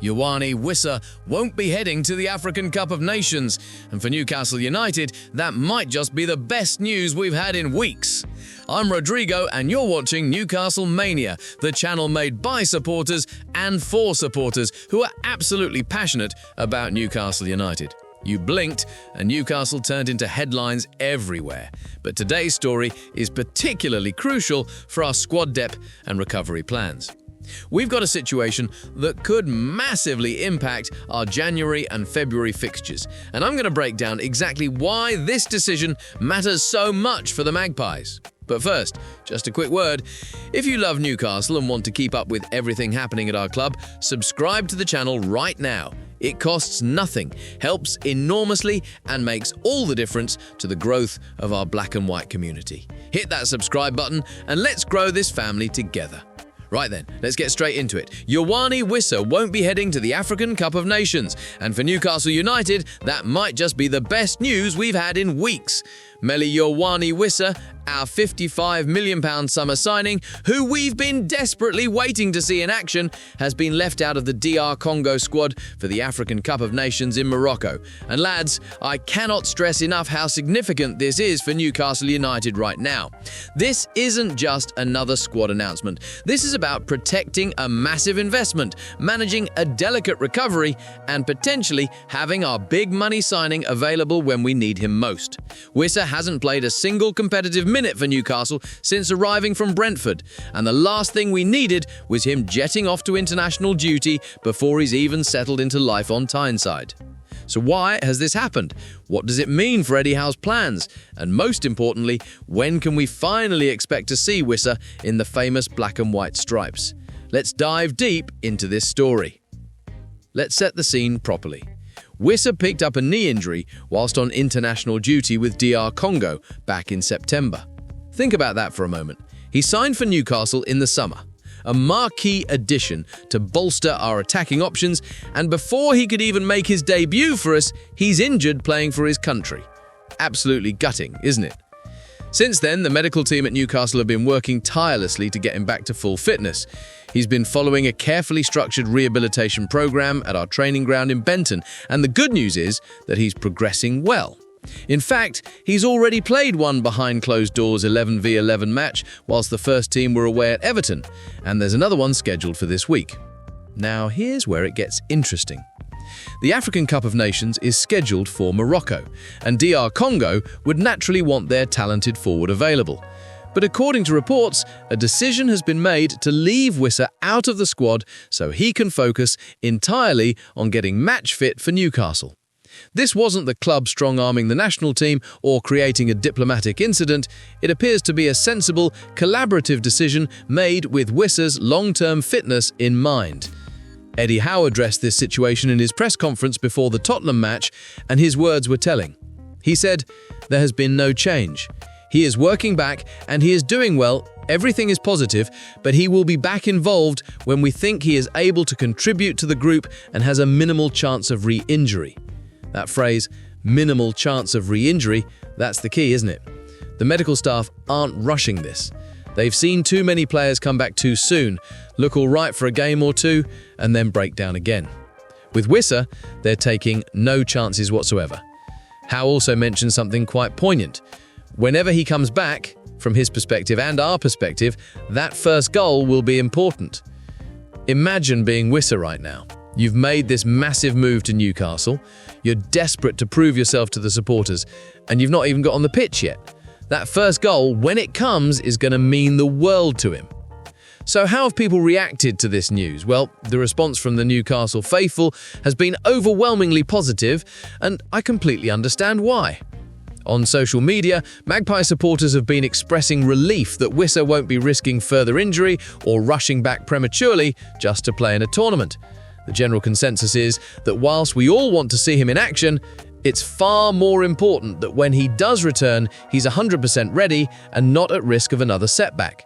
Ioane Wissa won't be heading to the African Cup of Nations, and for Newcastle United, that might just be the best news we've had in weeks. I'm Rodrigo, and you're watching Newcastle Mania, the channel made by supporters and for supporters who are absolutely passionate about Newcastle United. You blinked, and Newcastle turned into headlines everywhere. But today's story is particularly crucial for our squad depth and recovery plans. We've got a situation that could massively impact our January and February fixtures, and I'm going to break down exactly why this decision matters so much for the Magpies. But first, just a quick word. If you love Newcastle and want to keep up with everything happening at our club, subscribe to the channel right now. It costs nothing, helps enormously, and makes all the difference to the growth of our black and white community. Hit that subscribe button and let's grow this family together. Right then, let's get straight into it. Ioane Wissa won't be heading to the African Cup of Nations, and for Newcastle United, that might just be the best news we've had in weeks. Ioane Wissa, our £55 million summer signing, who we've been desperately waiting to see in action, has been left out of the DR Congo squad for the African Cup of Nations in Morocco. And lads, I cannot stress enough how significant this is for Newcastle United right now. This isn't just another squad announcement. This is about protecting a massive investment, managing a delicate recovery, and potentially having our big money signing available when we need him most. Wissa hasn't played a single competitive minute for Newcastle since arriving from Brentford, and the last thing we needed was him jetting off to international duty before he's even settled into life on Tyneside. So why has this happened? What does it mean for Eddie Howe's plans? And most importantly, when can we finally expect to see Wissa in the famous black and white stripes? Let's dive deep into this story. Let's set the scene properly. Wissa picked up a knee injury whilst on international duty with DR Congo back in September. Think about that for a moment. He signed for Newcastle in the summer, a marquee addition to bolster our attacking options, and before he could even make his debut for us, he's injured playing for his country. Absolutely gutting, isn't it? Since then, the medical team at Newcastle have been working tirelessly to get him back to full fitness. He's been following a carefully structured rehabilitation program at our training ground in Benton, and the good news is that he's progressing well. In fact, he's already played one behind closed doors 11v11 match whilst the first team were away at Everton, and there's another one scheduled for this week. Now, here's where it gets interesting. The African Cup of Nations is scheduled for Morocco, and DR Congo would naturally want their talented forward available. But according to reports, a decision has been made to leave Wissa out of the squad so he can focus entirely on getting match fit for Newcastle. This wasn't the club strong-arming the national team or creating a diplomatic incident. It appears to be a sensible, collaborative decision made with Wissa's long-term fitness in mind. Eddie Howe addressed this situation in his press conference before the Tottenham match, and his words were telling. He said, "There has been no change. He is working back and he is doing well, everything is positive, but he will be back involved when we think he is able to contribute to the group and has a minimal chance of re-injury." That phrase, minimal chance of re-injury, that's the key, isn't it? The medical staff aren't rushing this. They've seen too many players come back too soon, look all right for a game or two, and then break down again. With Wissa, they're taking no chances whatsoever. Howe also mentioned something quite poignant. Whenever he comes back, from his perspective and our perspective, that first goal will be important. Imagine being Wissa right now. You've made this massive move to Newcastle, you're desperate to prove yourself to the supporters, and you've not even got on the pitch yet. That first goal, when it comes, is going to mean the world to him. So how have people reacted to this news? Well, the response from the Newcastle faithful has been overwhelmingly positive, and I completely understand why. On social media, Magpie supporters have been expressing relief that Wissa won't be risking further injury or rushing back prematurely just to play in a tournament. The general consensus is that whilst we all want to see him in action, it's far more important that when he does return, he's 100% ready and not at risk of another setback.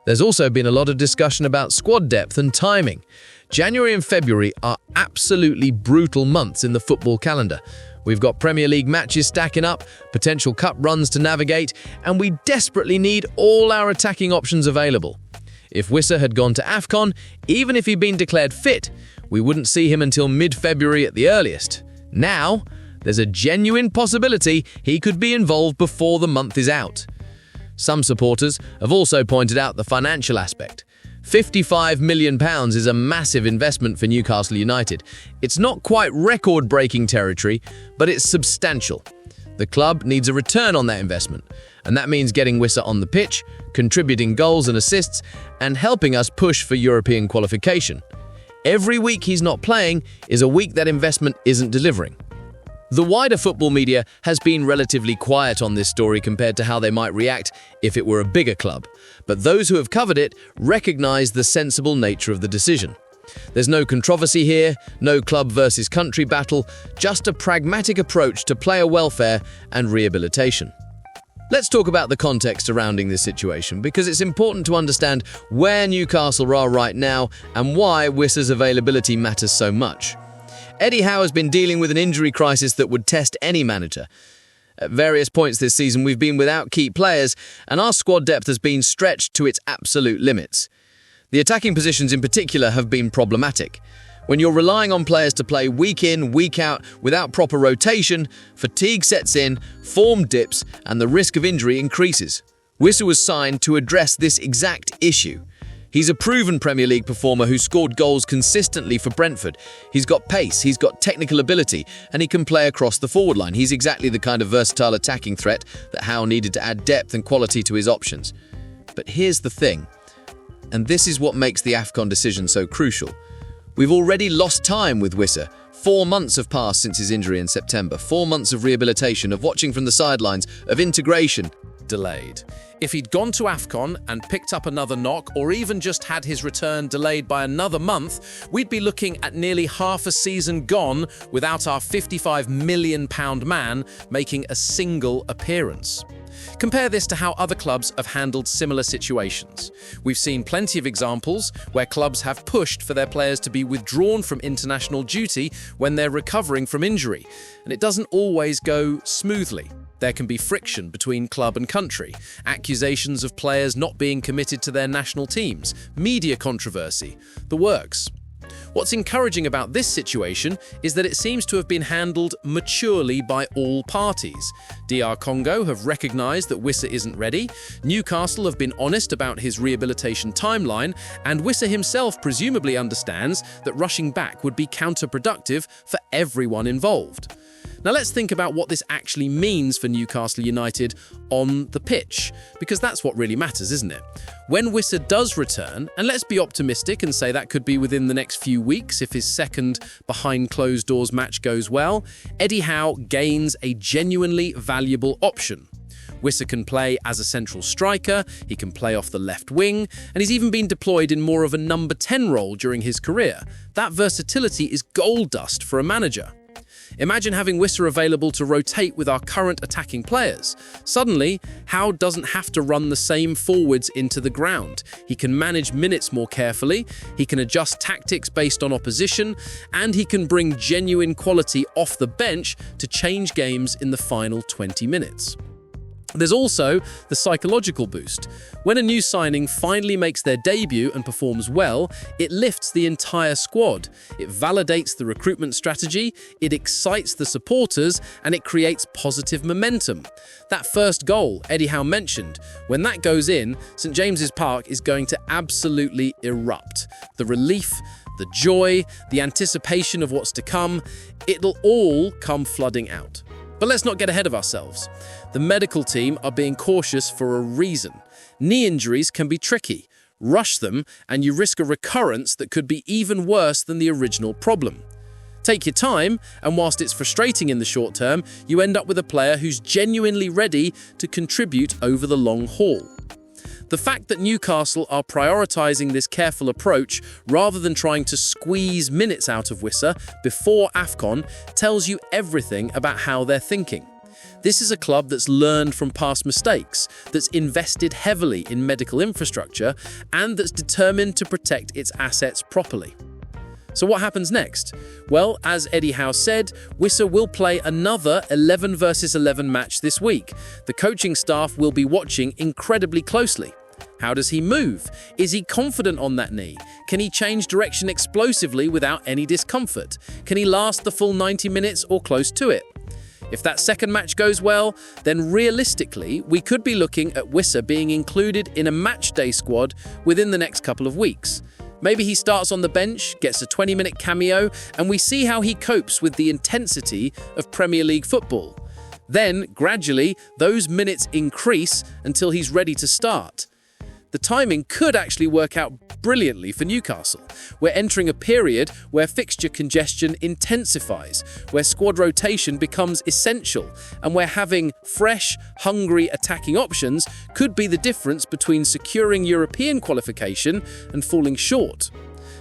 There's also been a lot of discussion about squad depth and timing. January and February are absolutely brutal months in the football calendar. We've got Premier League matches stacking up, potential cup runs to navigate, and we desperately need all our attacking options available. If Wissa had gone to AFCON, even if he'd been declared fit, We wouldn't see him until mid-February at the earliest. Now, there's a genuine possibility he could be involved before the month is out. Some supporters have also pointed out the financial aspect. £55 million is a massive investment for Newcastle United. It's not quite record-breaking territory, but it's substantial. The club needs a return on that investment, and that means getting Wissa on the pitch, contributing goals and assists, and helping us push for European qualification. Every week he's not playing is a week that investment isn't delivering. The wider football media has been relatively quiet on this story compared to how they might react if it were a bigger club, but those who have covered it recognize the sensible nature of the decision. There's no controversy here, no club versus country battle, just a pragmatic approach to player welfare and rehabilitation. Let's talk about the context surrounding this situation, because it's important to understand where Newcastle are right now and why Wissa's availability matters so much. Eddie Howe has been dealing with an injury crisis that would test any manager. At various points this season, we've been without key players, and our squad depth has been stretched to its absolute limits. The attacking positions in particular have been problematic. When you're relying on players to play week in, week out without proper rotation, fatigue sets in, form dips, and the risk of injury increases. Wissa was signed to address this exact issue. He's a proven Premier League performer who scored goals consistently for Brentford. He's got pace, he's got technical ability, and he can play across the forward line. He's exactly the kind of versatile attacking threat that Howe needed to add depth and quality to his options. But here's the thing, and this is what makes the AFCON decision so crucial. We've already lost time with Wissa. 4 months have passed since his injury in September. 4 months of rehabilitation, of watching from the sidelines, of integration. Delayed. If he'd gone to AFCON and picked up another knock, or even just had his return delayed by another month, we'd be looking at nearly half a season gone without our £55 million man making a single appearance. Compare this to how other clubs have handled similar situations. We've seen plenty of examples where clubs have pushed for their players to be withdrawn from international duty when they're recovering from injury, and it doesn't always go smoothly. There can be friction between club and country, accusations of players not being committed to their national teams, media controversy, the works. What's encouraging about this situation is that it seems to have been handled maturely by all parties. DR Congo have recognised that Wissa isn't ready, Newcastle have been honest about his rehabilitation timeline, and Wissa himself presumably understands that rushing back would be counterproductive for everyone involved. Now let's think about what this actually means for Newcastle United on the pitch, because that's what really matters, isn't it? When Wissa does return, and let's be optimistic and say that could be within the next few weeks if his second behind-closed-doors match goes well, Eddie Howe gains a genuinely valuable option. Wissa can play as a central striker, he can play off the left wing, and he's even been deployed in more of a number 10 role during his career. That versatility is gold dust for a manager. Imagine having Wissa available to rotate with our current attacking players. Suddenly, Howe doesn't have to run the same forwards into the ground. He can manage minutes more carefully, he can adjust tactics based on opposition, and he can bring genuine quality off the bench to change games in the final 20 minutes. There's also the psychological boost. When a new signing finally makes their debut and performs well, it lifts the entire squad. It validates the recruitment strategy, it excites the supporters, and it creates positive momentum. That first goal Eddie Howe mentioned, when that goes in, St James's Park is going to absolutely erupt. The relief, the joy, the anticipation of what's to come, it'll all come flooding out. But let's not get ahead of ourselves. The medical team are being cautious for a reason. Knee injuries can be tricky. Rush them and you risk a recurrence that could be even worse than the original problem. Take your time, and whilst it's frustrating in the short term, you end up with a player who's genuinely ready to contribute over the long haul. The fact that Newcastle are prioritising this careful approach rather than trying to squeeze minutes out of Wissa before AFCON tells you everything about how they're thinking. This is a club that's learned from past mistakes, that's invested heavily in medical infrastructure, and that's determined to protect its assets properly. So what happens next? Well, as Eddie Howe said, Wissa will play another 11 versus 11 match this week. The coaching staff will be watching incredibly closely. How does he move? Is he confident on that knee? Can he change direction explosively without any discomfort? Can he last the full 90 minutes or close to it? If that second match goes well, then realistically, we could be looking at Wissa being included in a matchday squad within the next couple of weeks. Maybe he starts on the bench, gets a 20-minute cameo, and we see how he copes with the intensity of Premier League football. Then, gradually, those minutes increase until he's ready to start. The timing could actually work out brilliantly for Newcastle. We're entering a period where fixture congestion intensifies, where squad rotation becomes essential, and where having fresh, hungry attacking options could be the difference between securing European qualification and falling short.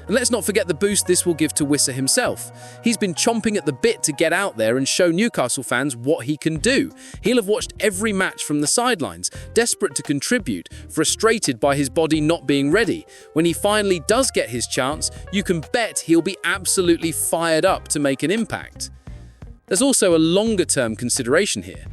And let's not forget the boost this will give to Wissa himself. He's been chomping at the bit to get out there and show Newcastle fans what he can do. He'll have watched every match from the sidelines, desperate to contribute, frustrated by his body not being ready. When he finally does get his chance, you can bet he'll be absolutely fired up to make an impact. There's also a longer-term consideration here.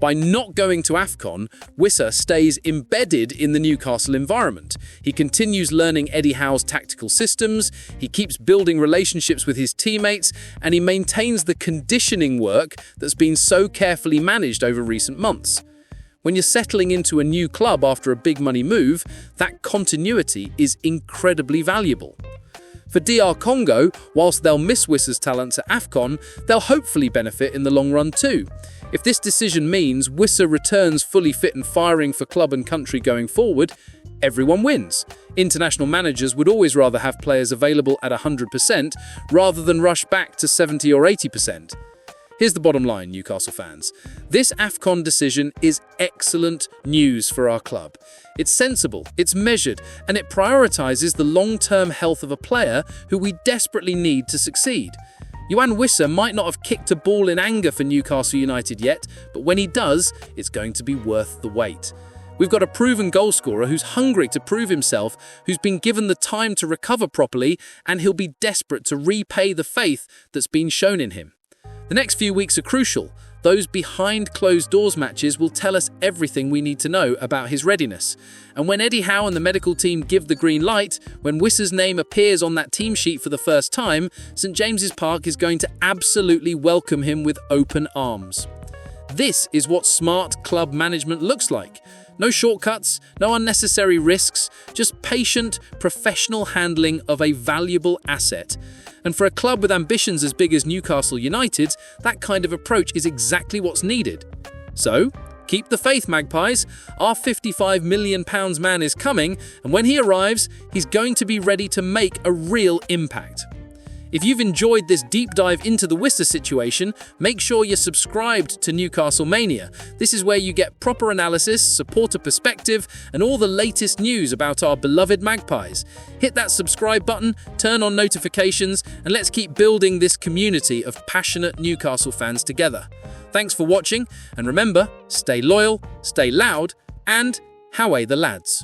By not going to AFCON, Wissa stays embedded in the Newcastle environment. He continues learning Eddie Howe's tactical systems, he keeps building relationships with his teammates, and he maintains the conditioning work that's been so carefully managed over recent months. When you're settling into a new club after a big money move, that continuity is incredibly valuable. For DR Congo, whilst they'll miss Wissa's talents at AFCON, they'll hopefully benefit in the long run too. If this decision means Wissa returns fully fit and firing for club and country going forward, everyone wins. International managers would always rather have players available at 100% rather than rush back to 70 or 80%. Here's the bottom line, Newcastle fans. This AFCON decision is excellent news for our club. It's sensible, it's measured, and it prioritises the long-term health of a player who we desperately need to succeed. Yoane Wissa might not have kicked a ball in anger for Newcastle United yet, but when he does, it's going to be worth the wait. We've got a proven goalscorer who's hungry to prove himself, who's been given the time to recover properly, and he'll be desperate to repay the faith that's been shown in him. The next few weeks are crucial. Those behind-closed-doors matches will tell us everything we need to know about his readiness. And when Eddie Howe and the medical team give the green light, when Wissa's name appears on that team sheet for the first time, St James's Park is going to absolutely welcome him with open arms. This is what smart club management looks like. No shortcuts, no unnecessary risks, just patient, professional handling of a valuable asset. And for a club with ambitions as big as Newcastle United, that kind of approach is exactly what's needed. So, keep the faith, Magpies. Our £55 million man is coming, and when he arrives, he's going to be ready to make a real impact. If you've enjoyed this deep dive into the Wissa situation, make sure you're subscribed to Newcastle Mania. This is where you get proper analysis, supporter perspective, and all the latest news about our beloved Magpies. Hit that subscribe button, turn on notifications, and let's keep building this community of passionate Newcastle fans together. Thanks for watching, and remember, stay loyal, stay loud, and Howay the lads.